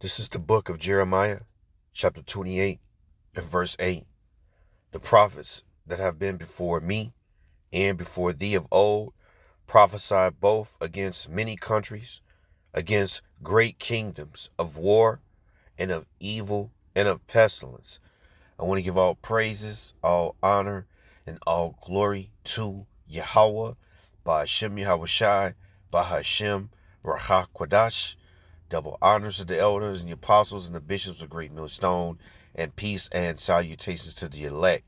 This is the book of Jeremiah, chapter 28 and verse 8. The prophets that have been before me and before thee of old prophesied both against many countries, against great kingdoms of war and of evil and of pestilence. I want to give all praises, all honor, and all glory to Yahweh, by Hashem Yahushai, by Hashem Rahah Quadash. Double honors to the elders and the apostles and the bishops of Great Millstone, and peace and salutations to the elect.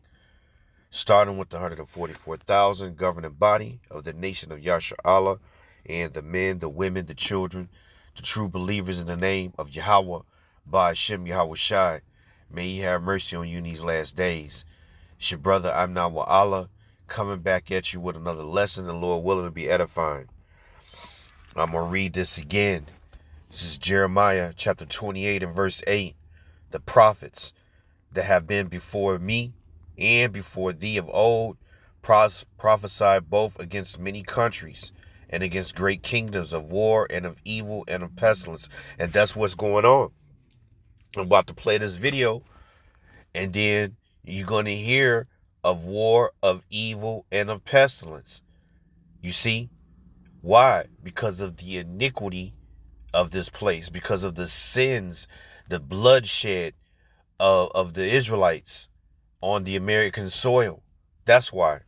Starting with the 144,000 governing body of the nation of Yasha Allah, and the men, the women, the children, the true believers in the name of Yahweh, by Hashem Yahushai. May He have mercy on you in these last days. It's your brother, I'm now with Allah, coming back at you with another lesson, the Lord willing to be edifying. I'm going to read this again. This is Jeremiah chapter 28 and verse 8. The prophets that have been before me and before thee of old prophesied both against many countries and against great kingdoms of war and of evil and of pestilence. And that's what's going on. I'm about to play this video, and then you're going to hear of war, of evil, and of pestilence. You see? Why? Because of the iniquity of this place, because of the sins, the bloodshed of the Israelites on the American soil. That's why.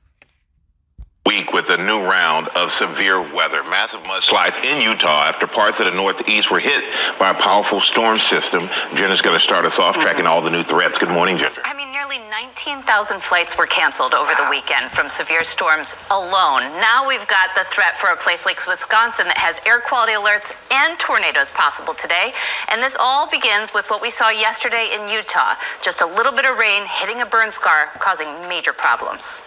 Week with a new round of severe weather. Massive mudslides in Utah after parts of the northeast were hit by a powerful storm system. Jenna's going to start us off tracking all the new threats. Good morning, Ginger. Nearly 19,000 flights were canceled over the weekend from severe storms alone. Now we've got the threat for a place like Wisconsin that has air quality alerts and tornadoes possible today. And this all begins with what we saw yesterday in Utah. Just a little bit of rain hitting a burn scar, causing major problems.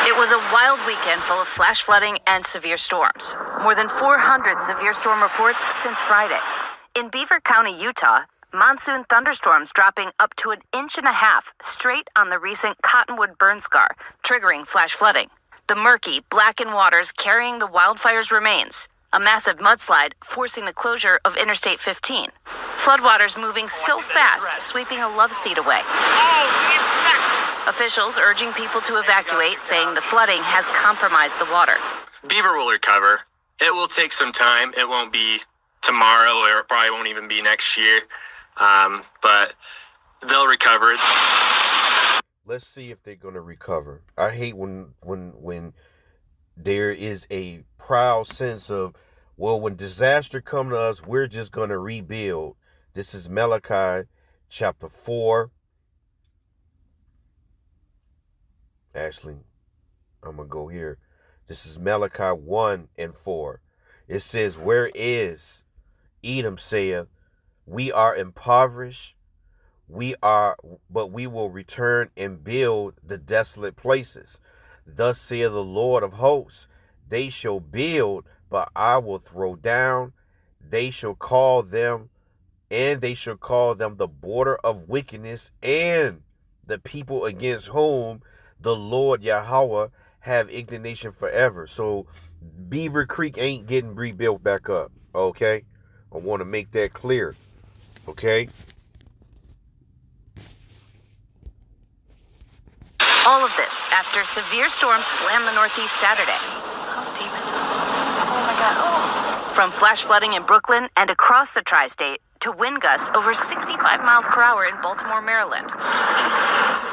It was a wild weekend full of flash flooding and severe storms. More than 400 severe storm reports since Friday. In Beaver County, Utah, monsoon thunderstorms dropping up to 1.5 inches straight on the recent Cottonwood burn scar, triggering flash flooding. The murky, blackened waters carrying the wildfire's remains. A massive mudslide forcing the closure of Interstate 15. Floodwaters moving so fast, sweeping a love seat away. Officials urging people to evacuate, saying the flooding has compromised the water. Beaver will recover. It will take some time. It won't be tomorrow, or it probably won't even be next year. But they'll recover. Let's see if they're going to recover. I hate when there is a proud sense of, well, when disaster comes to us, we're just going to rebuild. This is Malachi chapter 4. Actually, I'm going to go here. This is Malachi 1 and 4. It says, where is Edom saith, we are impoverished, but we will return and build the desolate places. Thus saith the Lord of hosts, they shall build, but I will throw down. They shall call them the border of wickedness, and the people against whom the Lord Yahweh have indignation forever. So Beaver Creek ain't getting rebuilt back up. Okay? I want to make that clear. Okay? All of this after severe storms slammed the Northeast Saturday. How deep is this? Oh my God. Oh. From flash flooding in Brooklyn and across the tri-state to wind gusts over 65 miles per hour in Baltimore, Maryland.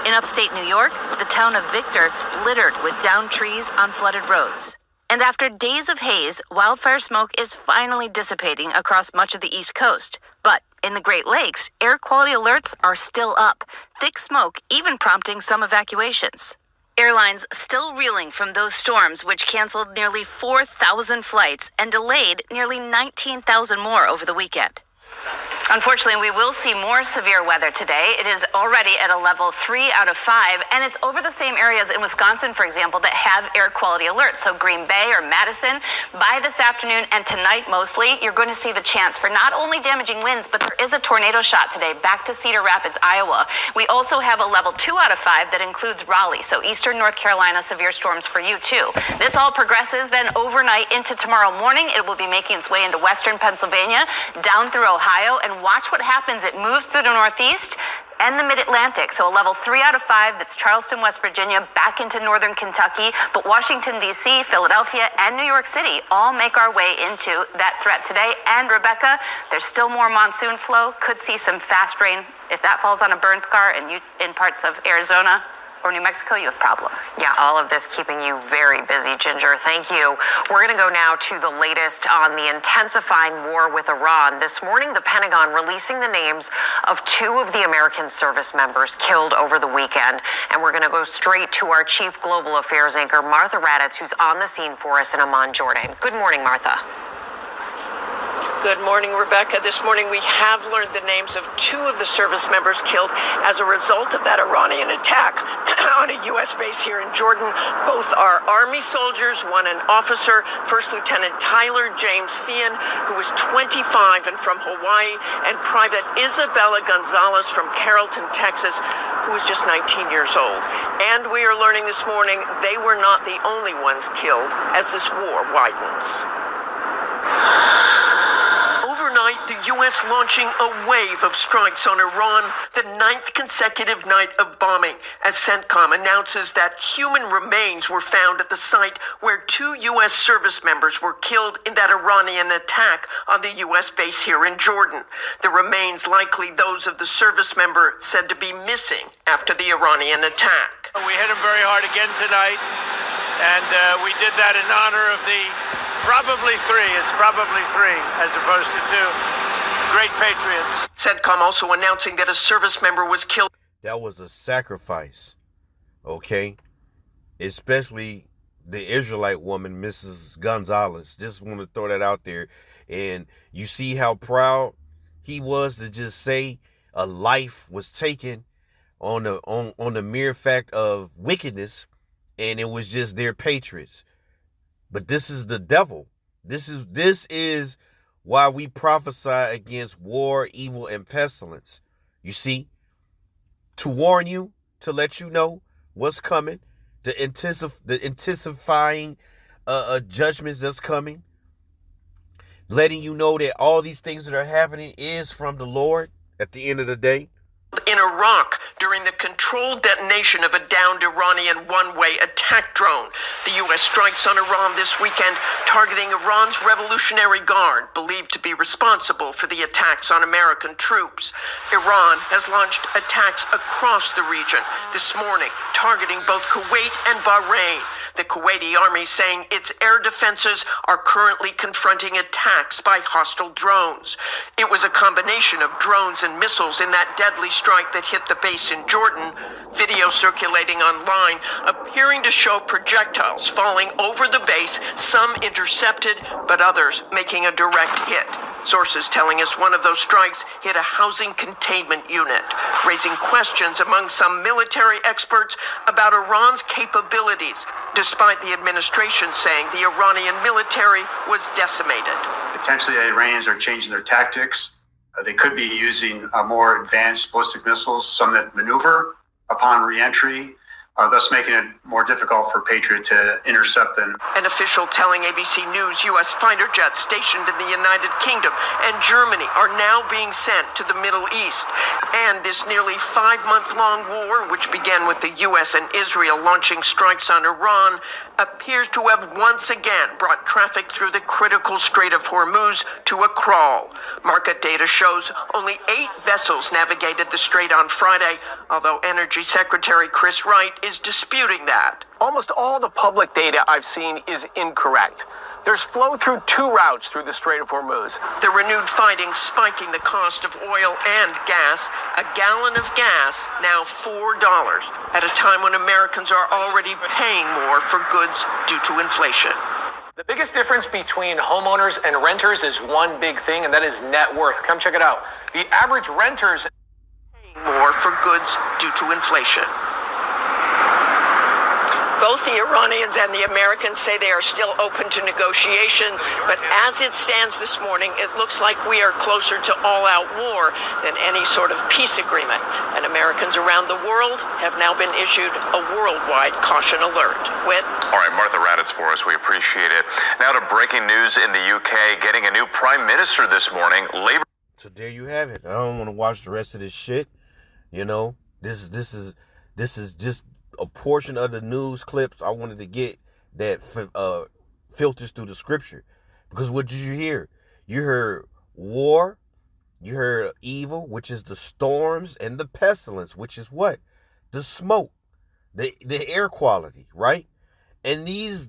In upstate New York, the town of Victor littered with downed trees on flooded roads. And after days of haze, wildfire smoke is finally dissipating across much of the East Coast. But in the Great Lakes, air quality alerts are still up, thick smoke even prompting some evacuations. Airlines still reeling from those storms, which canceled nearly 4,000 flights and delayed nearly 19,000 more over the weekend. Unfortunately, we will see more severe weather today. It is already at a level 3 out of 5, and it's over the same areas in Wisconsin, for example, that have air quality alerts. So Green Bay or Madison, by this afternoon and tonight mostly, you're going to see the chance for not only damaging winds, but there is a tornado shot today back to Cedar Rapids, Iowa. We also have a level 2 out of 5 that includes Raleigh. So eastern North Carolina, severe storms for you too. This all progresses then overnight into tomorrow morning. It will be making its way into western Pennsylvania, down through Ohio, and and watch what happens. It moves through the Northeast and the Mid-Atlantic. So a level 3 out of 5, that's Charleston, West Virginia, back into northern Kentucky. But Washington, D.C., Philadelphia, and New York City all make our way into that threat today. And Rebecca, there's still more monsoon flow. Could see some fast rain. If that falls on a burn scar in parts of Arizona or New Mexico, you have problems. Yeah, all of this keeping you very busy, Ginger. Thank you. We're going to go now to the latest on the intensifying war with Iran. This morning, the Pentagon releasing the names of 2 of the American service members killed over the weekend. And we're going to go straight to our chief global affairs anchor, Martha Raddatz, who's on the scene for us in Amman, Jordan. Good morning, Martha. Good morning, Rebecca. This morning we have learned the names of 2 of the service members killed as a result of that Iranian attack on a U.S. base here in Jordan. Both are Army soldiers, one an officer, First Lieutenant Tyler James Feehan, who was 25 and from Hawaii, and Private Isabella Gonzalez from Carrollton, Texas, who was just 19 years old. And we are learning this morning they were not the only ones killed as this war widens. Overnight, the U.S. launching a wave of strikes on Iran, the 9th consecutive night of bombing, as CENTCOM announces that human remains were found at the site where 2 U.S. service members were killed in that Iranian attack on the U.S. base here in Jordan. The remains likely those of the service member said to be missing after the Iranian attack. We hit them very hard again tonight, and we did that in honor of the probably 3. It's probably 3 as opposed to 2. Great patriots. CENTCOM also announcing that a service member was killed. That was a sacrifice, okay? Especially the Israelite woman, Mrs. Gonzalez. Just want to throw that out there. And you see how proud he was to just say a life was taken on the mere fact of wickedness, and it was just their patriots. But this is the devil. This is why we prophesy against war, evil, and pestilence. You see, to warn you, to let you know what's coming, the intensifying judgments that's coming, letting you know that all these things that are happening is from the Lord at the end of the day. In Iraq during the controlled detonation of a downed Iranian one-way attack drone. The U.S. strikes on Iran this weekend, targeting Iran's Revolutionary Guard, believed to be responsible for the attacks on American troops. Iran has launched attacks across the region this morning, targeting both Kuwait and Bahrain. The Kuwaiti army saying its air defenses are currently confronting attacks by hostile drones. It was a combination of drones and missiles in that deadly strike that hit the base in Jordan. Video circulating online appearing to show projectiles falling over the base, some intercepted, but others making a direct hit. Sources telling us one of those strikes hit a housing containment unit, raising questions among some military experts about Iran's capabilities, despite the administration saying the Iranian military was decimated. Potentially, the Iranians are changing their tactics. They could be using more advanced ballistic missiles, some that maneuver upon re-entry, thus making it more difficult for Patriot to intercept them. An official telling ABC News U.S. fighter jets stationed in the United Kingdom and Germany are now being sent to the Middle East. And this nearly 5-month-long war, which began with the U.S. and Israel launching strikes on Iran, appears to have once again brought traffic through the critical Strait of Hormuz to a crawl. Market data shows only 8 vessels navigated the strait on Friday, although Energy Secretary Chris Wright is disputing that. Almost all the public data I've seen is incorrect. There's flow through 2 routes through the Strait of Hormuz. The renewed fighting spiking the cost of oil and gas. A gallon of gas now $4 at a time when Americans are already paying more for goods due to inflation. The biggest difference between homeowners and renters is one big thing, and that is net worth. Come check it out. The average renters paying more for goods due to inflation. Both the Iranians and the Americans say they are still open to negotiation, but as it stands this morning, it looks like we are closer to all-out war than any sort of peace agreement. And Americans around the world have now been issued a worldwide caution alert. Whit? All right, Martha Raddatz for us. We appreciate it. Now to breaking news in the UK, getting a new prime minister this morning. Labour So there you have it. I don't want to watch the rest of this shit. You know, this is just a portion of the news clips I wanted to get that filters through the scripture. Because what did you hear? You heard war, you heard evil, which is the storms, and the pestilence, which is what? The smoke, the air quality, right? And these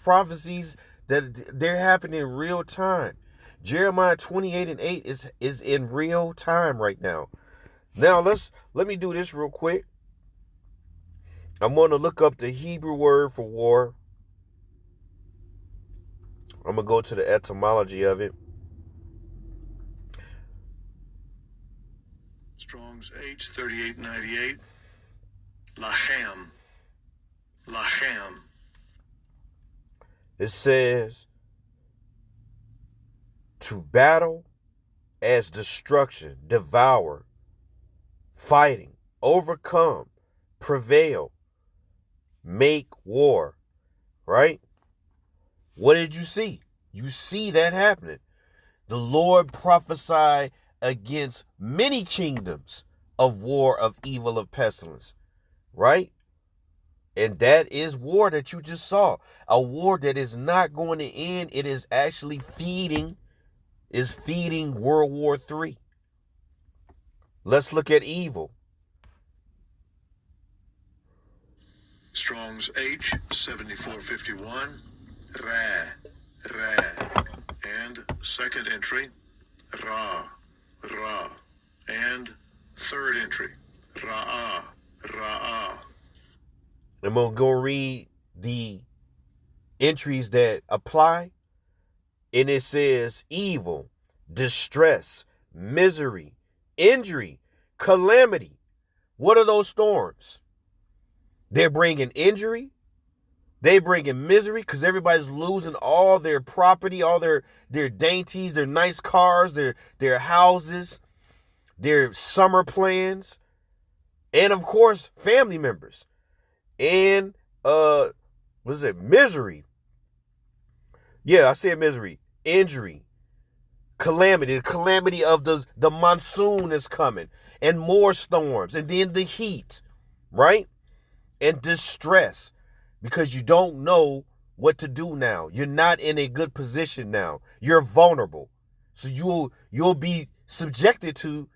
prophecies that they're happening in real time. Jeremiah 28:8 is in real time right now. Now let me do this real quick. I'm going to look up the Hebrew word for war. I'm going to go to the etymology of it. Strong's H3898. Lachem. Lachem. It says to battle as destruction, devour, fighting, overcome, prevail, make war, right? What did you see? You see that happening. The Lord prophesied against many kingdoms of war, of evil, of pestilence, right? And that is war that you just saw. A war that is not going to end. It is actually feeding World War III. Let's look at evil. Strong's H7451. Ra. And second entry, Ra. And third entry, Ra'ah. I'm going to go read the entries that apply. And it says evil, distress, misery, injury, calamity. What are those storms? They're bringing injury. They bringing misery because everybody's losing all their property, all their dainties, their nice cars, their houses, their summer plans, and of course, family members. And misery. Yeah, I said misery. Injury. Calamity. The calamity of the monsoon is coming. And more storms. And then the heat. Right? And distress. Because you don't know what to do now. You're not in a good position now. You're vulnerable. So you'll be subjected to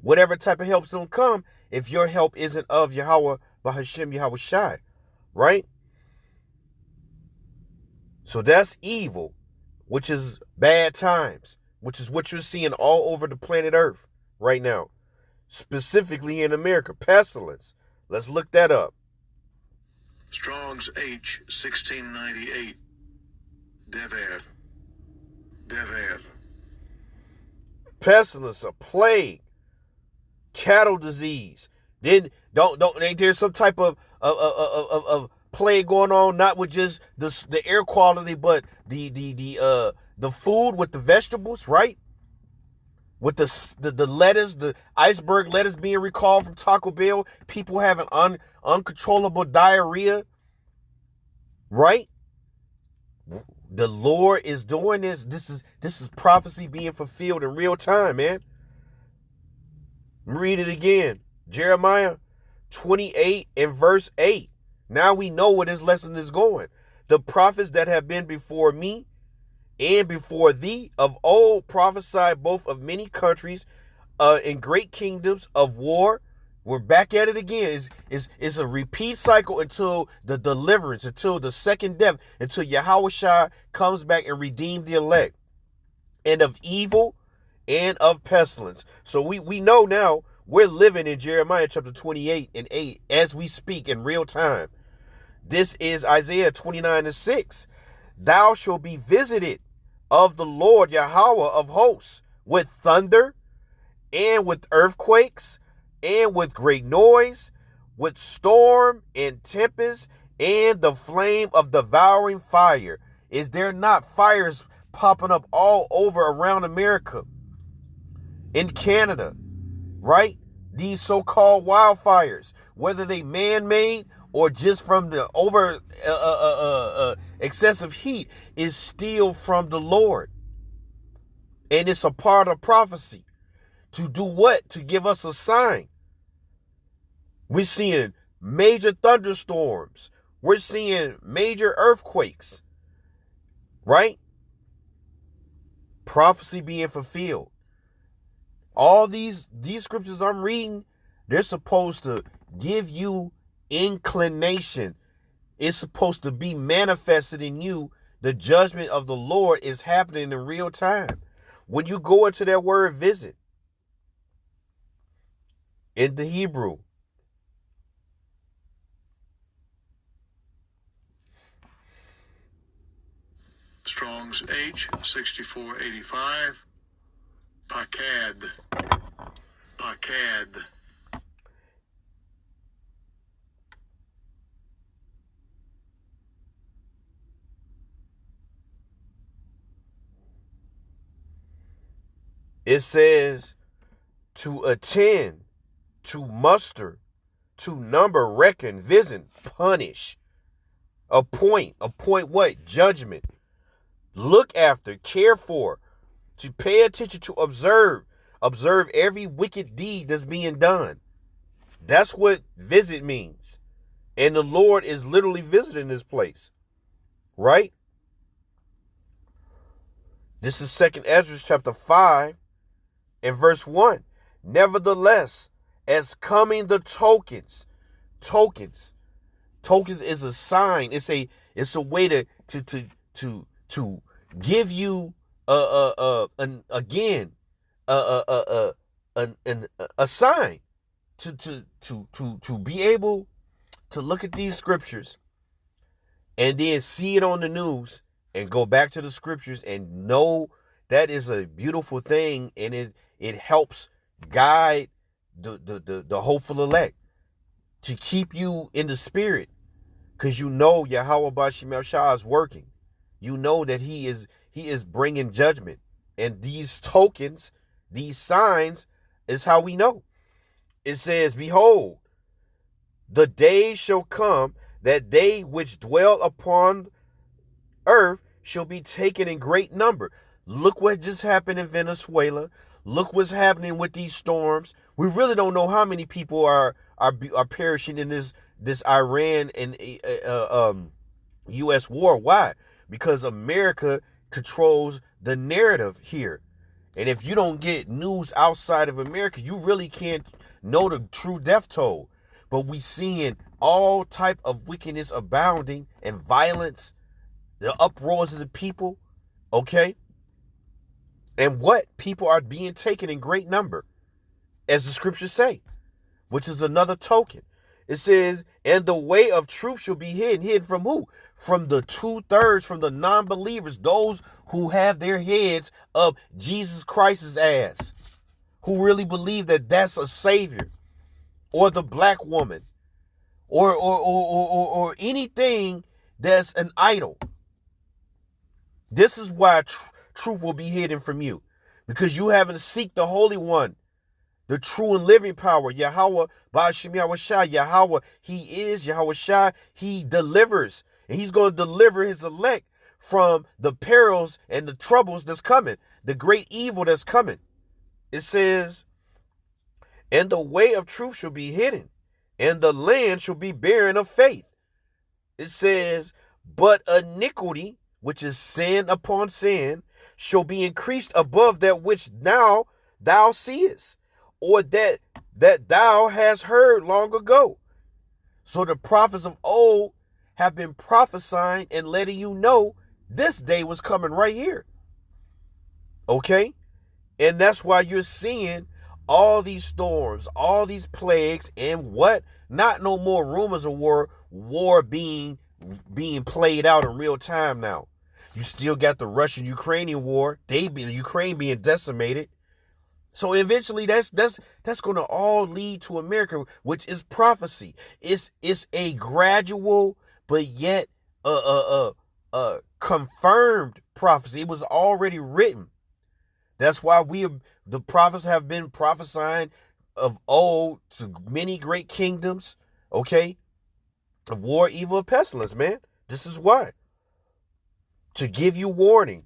whatever type of help's gonna come if your help isn't of Yahweh Bahashem Yahweh Shai. Right? So that's evil, which is bad times, which is what you're seeing all over the planet Earth right now, specifically in America. Pestilence. Let's look that up. Strong's H1698. Dever. Pestilence, a plague, cattle disease. Then ain't there some type of plague going on, not with just the air quality, but the food with the vegetables, right? With the lettuce, the iceberg lettuce being recalled from Taco Bell, people having uncontrollable diarrhea, right? The Lord is doing this. This is prophecy being fulfilled in real time, man. Read it again. Jeremiah 28 and verse 8. Now we know where this lesson is going. The prophets that have been before me and before thee of old prophesied both of many countries and great kingdoms of war. We're back at it again. It's a repeat cycle until the deliverance, until the second death, until Yahweh Shai comes back and redeem the elect. And of evil and of pestilence. So we know now we're living in Jeremiah chapter 28 and 8 as we speak in real time. This is Isaiah 29 and 6. Thou shalt be visited of the Lord Yahweh of hosts with thunder and with earthquakes and with great noise, with storm and tempest and the flame of devouring fire. Is there not fires popping up all over around America? In Canada, right? These so-called wildfires, whether they man-made or just from the over excessive heat, is still from the Lord. And it's a part of prophecy. To do what? To give us a sign. We're seeing major thunderstorms. We're seeing major earthquakes. Right? Prophecy being fulfilled. All these scriptures I'm reading, they're supposed to give you inclination. It's supposed to be manifested in you. The judgment of the Lord is happening in real time. When you go into that word visit, in the Hebrew, Strong's H 6485. Pakad. Pakad. it says to attend, to muster, to number, reckon, visit, punish, appoint what? Judgment. Look after, care for, to pay attention, to observe every wicked deed that's being done. That's what visit means. And the Lord is literally visiting this place. Right? This is 2nd Ezra chapter 5 and verse 1. Nevertheless, as coming the tokens is a sign. It's a way to give you a sign to be able to look at these scriptures and then see it on the news and go back to the scriptures and know that is a beautiful thing, and it helps guide the hopeful elect to keep you in the spirit, because you know Yahweh Bashim Shah is working. You know that he is bringing judgment, and these tokens, these signs, is how we know. It says, behold, the days shall come that they which dwell upon earth shall be taken in great number. Look what just happened in Venezuela. Look what's happening with these storms. We really don't know how many people are perishing in this Iran and U.S. war. Why? Because America controls the narrative here. And if you don't get news outside of America, you really can't know the true death toll. But we seeing all type of wickedness abounding and violence, the uproars of the people, okay? And what? People are being taken in great number, as the scriptures say, which is another token. It says, and the way of truth shall be hidden. Hidden from who? From the 2/3, from the non-believers, those who have their heads up Jesus Christ's ass, who really believe that that's a savior, or the black woman, or anything that's an idol. This is why truth will be hidden from you, because you haven't seek the Holy One, the true and living power, Yahweh, Ba'ashim Yahweh Shai. Yahweh, he is Yahweh Shai. He delivers, and he's going to deliver his elect from the perils and the troubles that's coming, the great evil that's coming. It says, and the way of truth shall be hidden, and the land shall be barren of faith. It says, but iniquity, which is sin upon sin, shall be increased above that which now thou seest, or that thou hast heard long ago. So the prophets of old have been prophesying and letting you know this day was coming right here. Okay? And that's why you're seeing all these storms, all these plagues, and what? Not no more rumors of war being played out in real time now. You still got the Russian-Ukrainian war, Ukraine being decimated. So eventually that's going to all lead to America, which is prophecy. It's a gradual but yet confirmed prophecy. It was already written. That's why the prophets have been prophesying of old to many great kingdoms, okay? Of war, evil, pestilence, man. This is why. To give you warning.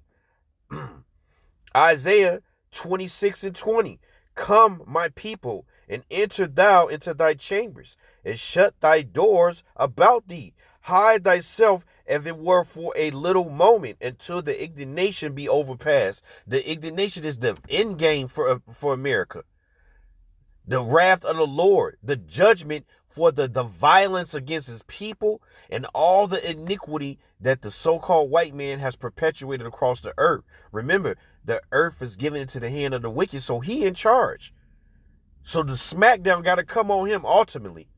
Isaiah 26:20. Come, my people, and enter thou into thy chambers, and shut thy doors about thee. Hide thyself as it were for a little moment until the indignation be overpassed. The indignation is the end game for America. The wrath of the Lord, the judgment for the violence against his people, and all the iniquity that the so-called white man has perpetuated across the earth. Remember, the earth is given into the hand of the wicked, so he in charge. So the smackdown got to come on him ultimately.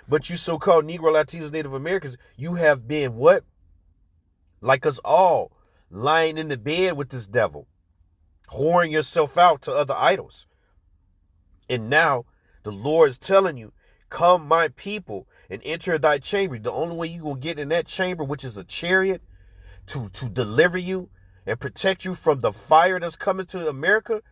But you so-called Negro, Latinos, Native Americans, you have been what? Like us all, lying in the bed with this devil, whoring yourself out to other idols. And now the Lord is telling you, come, my people, and enter thy chamber. The only way you're going to get in that chamber, which is a chariot, to deliver you and protect you from the fire that's coming to America,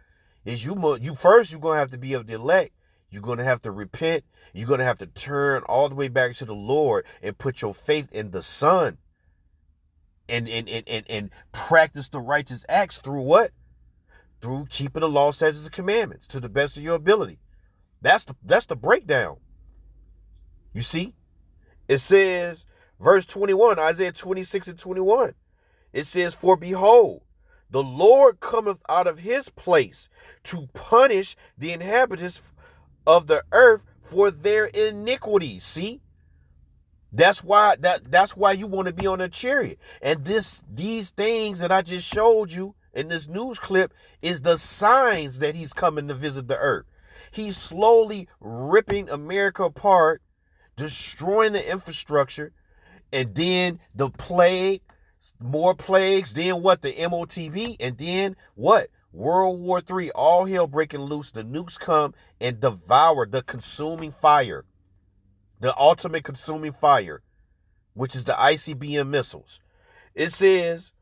is you first, you're going to have to be of the elect. You're going to have to repent. You're going to have to turn all the way back to the Lord and put your faith in the Son. And practice the righteous acts through what? Through keeping the law, statutes, and commandments to the best of your ability. That's the breakdown. You see? It says, verse 21, Isaiah 26:21. It says, for behold, the Lord cometh out of his place to punish the inhabitants of the earth for their iniquities. See? That's why you want to be on a chariot. And these things that I just showed you in this news clip is the signs that he's coming to visit the earth. He's slowly ripping America apart, destroying the infrastructure, and then the plague, more plagues, then what? The MOTB, and then what? World War III, all hell breaking loose. The nukes come and devour the consuming fire, the ultimate consuming fire, which is the ICBM missiles. It says,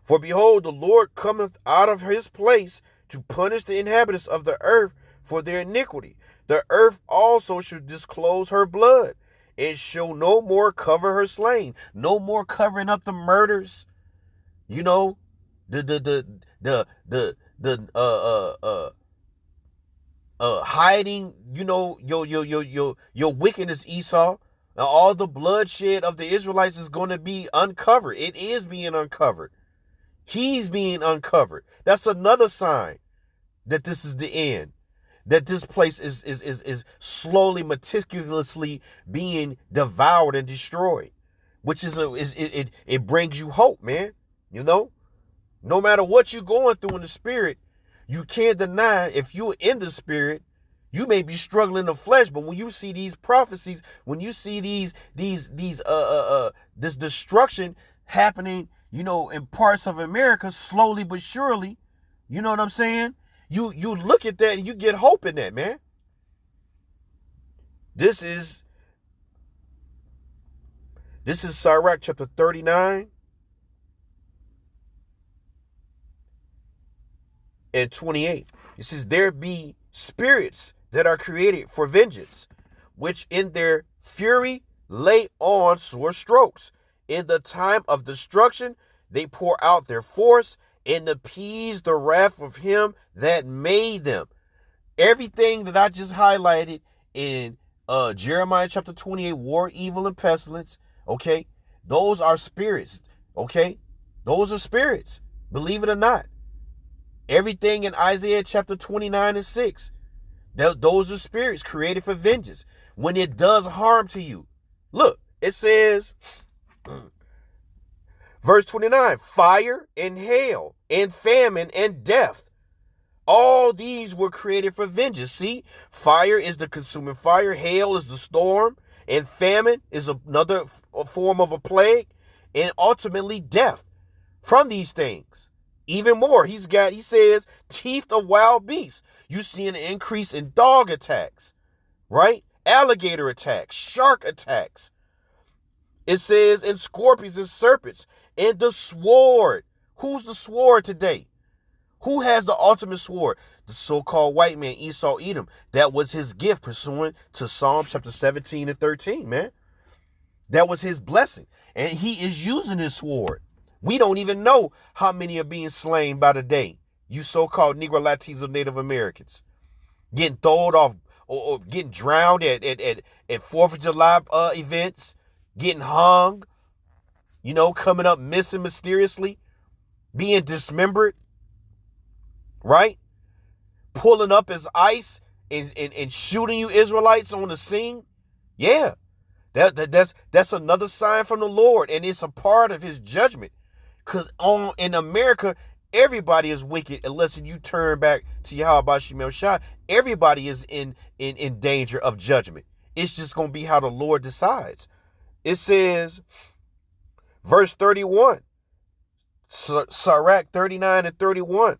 for behold, the Lord cometh out of his place to punish the inhabitants of the earth for their iniquity. The earth also shall disclose her blood, and shall no more cover her slain. No more covering up the murders. You know, hiding, you know, your wickedness, Esau. Now, all the bloodshed of the Israelites is going to be uncovered. It is being uncovered. He's being uncovered. That's another sign that this is the end. That this place is slowly, meticulously being devoured and destroyed. Which it brings you hope, man. You know? No matter what you're going through in the spirit, you can't deny, if you're in the spirit, you may be struggling in the flesh, but when you see these prophecies, when you see this destruction happening, you know, in parts of America, slowly but surely, you know what I'm saying? You look at that and you get hope in that, man. This is Sirach chapter 39 and 28. It says, there be spirits that are created for vengeance, which in their fury lay on sore strokes. In the time of destruction, they pour out their force and appease the wrath of him that made them. Everything that I just highlighted in Jeremiah chapter 28, war, evil, and pestilence, okay, those are spirits, okay? Those are spirits, believe it or not. Everything in Isaiah chapter 29 and 6, those are spirits created for vengeance when it does harm to you. Look, it says, verse 29, fire and hail and famine and death. All these were created for vengeance. See, fire is the consuming fire. Hail is the storm. And famine is another form of a plague. And ultimately death from these things. Even more, he says, teeth of wild beasts. You see an increase in dog attacks, right? Alligator attacks, shark attacks. It says, and scorpions and serpents, and the sword. Who's the sword today? Who has the ultimate sword? The so-called white man, Esau Edom. That was his gift pursuant to Psalm chapter 17 and 13, man. That was his blessing. And he is using his sword. We don't even know how many are being slain by the day You so-called Negro, Latinos, Native Americans. Getting thrown off or getting drowned at 4th of July events. Getting hung. Coming up missing mysteriously. Being dismembered. Right? Pulling up as ICE and shooting you Israelites on the scene. Yeah. That's another sign from the Lord, and it's a part of his judgment. Because in America, everybody is wicked unless you turn back to Yahweh Shemel Shah. Everybody is in danger of judgment. It's just going to be how the Lord decides. It says, verse 31, Sirach 39 and 31,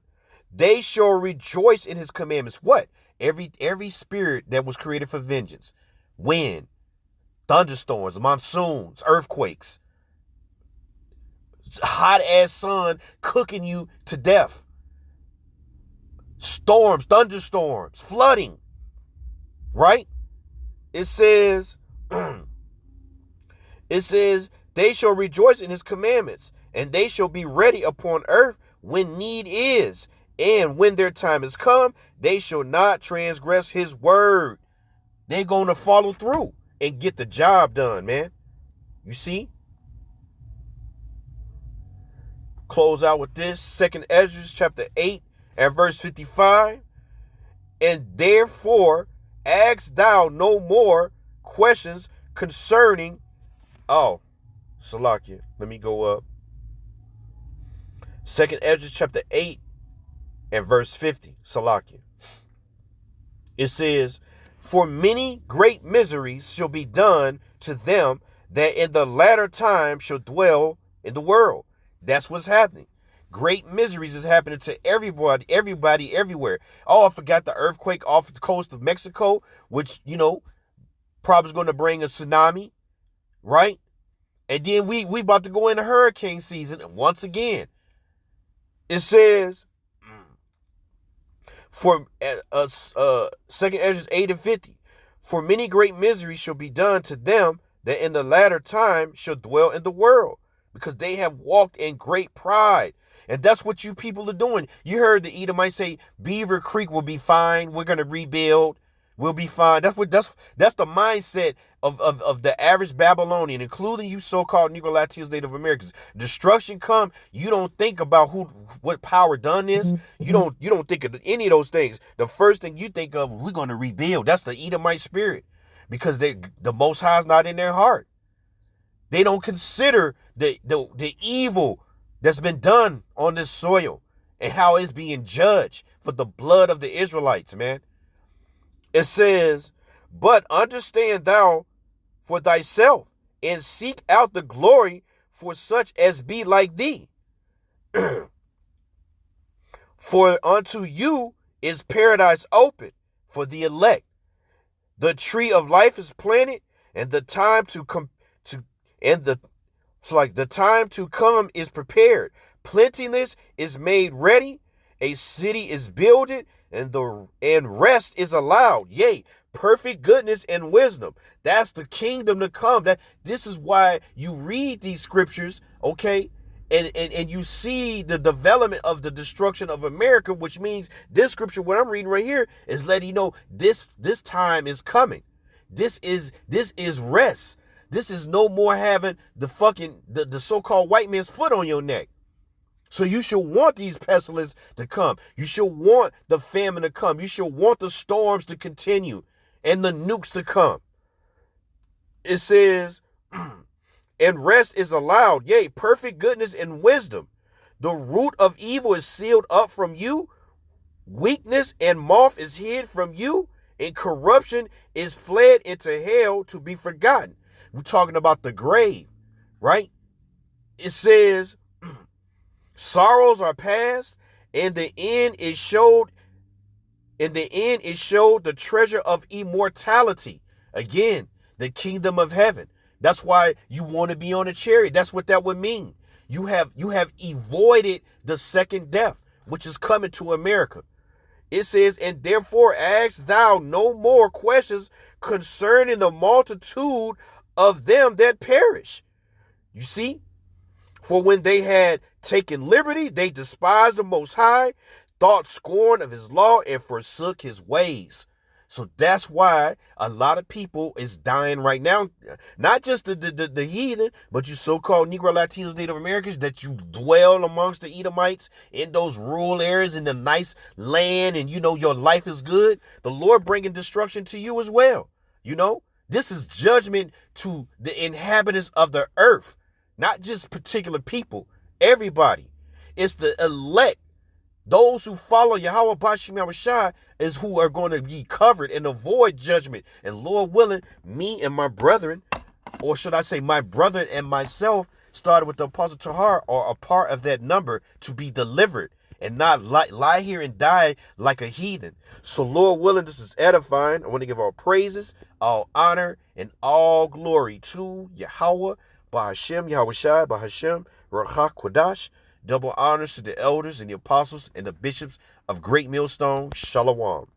they shall rejoice in his commandments. What? Every spirit that was created for vengeance, wind, thunderstorms, monsoons, earthquakes, hot ass sun cooking you to death, storms, thunderstorms, flooding, right? It says they shall rejoice in his commandments, and they shall be ready upon earth when need is, and when their time is come, they shall not transgress his word. They're going to follow through and get the job done, man. You see? Close out with this. 2nd Ezra chapter 8 and verse 55. And therefore ask thou no more questions concerning. Oh, Salakia. Let me go up. 2nd Ezra chapter 8 and verse 50. Salakia. It says, for many great miseries shall be done to them that in the latter time shall dwell in the world. That's what's happening. Great miseries is happening to everybody, everywhere. Oh, I forgot the earthquake off the coast of Mexico, which, probably is going to bring a tsunami, right? And then we about to go into hurricane season once again. It says, for 2nd Ezra 8 and 50, for many great miseries shall be done to them that in the latter time shall dwell in the world, because they have walked in great pride. And that's what you people are doing. You heard the Edomites say, Beaver Creek will be fine. We're going to rebuild. We'll be fine. That's the mindset of the average Babylonian, including you so-called Negro, Latinos, Native Americans. Destruction come, you don't think about what power done this. You don't think of any of those things. The first thing you think of, we're going to rebuild. That's the Edomite spirit, because the Most High is not in their heart. They don't consider the evil that's been done on this soil and how it's being judged for the blood of the Israelites, man. It says, but understand thou for thyself, and seek out the glory for such as be like thee. For unto you is paradise open for the elect. The tree of life is planted, and the time to come is prepared. Plentiness is made ready. A city is builded, and rest is allowed. Yea, perfect goodness and wisdom. That's the kingdom to come. This is why you read these scriptures, okay? And you see the development of the destruction of America, which means this scripture, what I'm reading right here, is letting you know this time is coming. This is rest. This is no more having the so-called white man's foot on your neck. So you should want these pestilence to come. You should want the famine to come. You should want the storms to continue and the nukes to come. It says, and rest is allowed. Yea, perfect goodness and wisdom. The root of evil is sealed up from you. Weakness and moth is hid from you. And corruption is fled into hell to be forgotten. We're talking about the grave, right? It says, sorrows are past, and the end is showed. The treasure of immortality. Again, the kingdom of heaven. That's why you want to be on a chariot. That's what that would mean. You have avoided the second death, which is coming to America. It says, and therefore ask thou no more questions concerning the multitude of them that perish. You see? For when they had taken liberty, they despised the Most High. thought scorn of his law and forsook his ways. So that's why a lot of people is dying right now. Not just the heathen, but you so-called Negro, Latinos, Native Americans that you dwell amongst the Edomites in those rural areas in the nice land, and you know your life is good. The Lord bringing destruction to you as well. You know, this is judgment to the inhabitants of the earth, not just particular people, everybody. It's the elect. Those who follow Yahweh Bashim Yahushua is who are going to be covered and avoid judgment. And Lord willing, me and my brethren, or should I say my brother and myself, started with the Apostle Tahar, are a part of that number to be delivered and not lie here and die like a heathen. So Lord willing, this is edifying. I want to give all praises, all honor, and all glory to Yahweh Bashim Yahushua Bahashem Ruach Kodash. Double honors to the elders and the apostles and the bishops of Great Millstone. Shalom.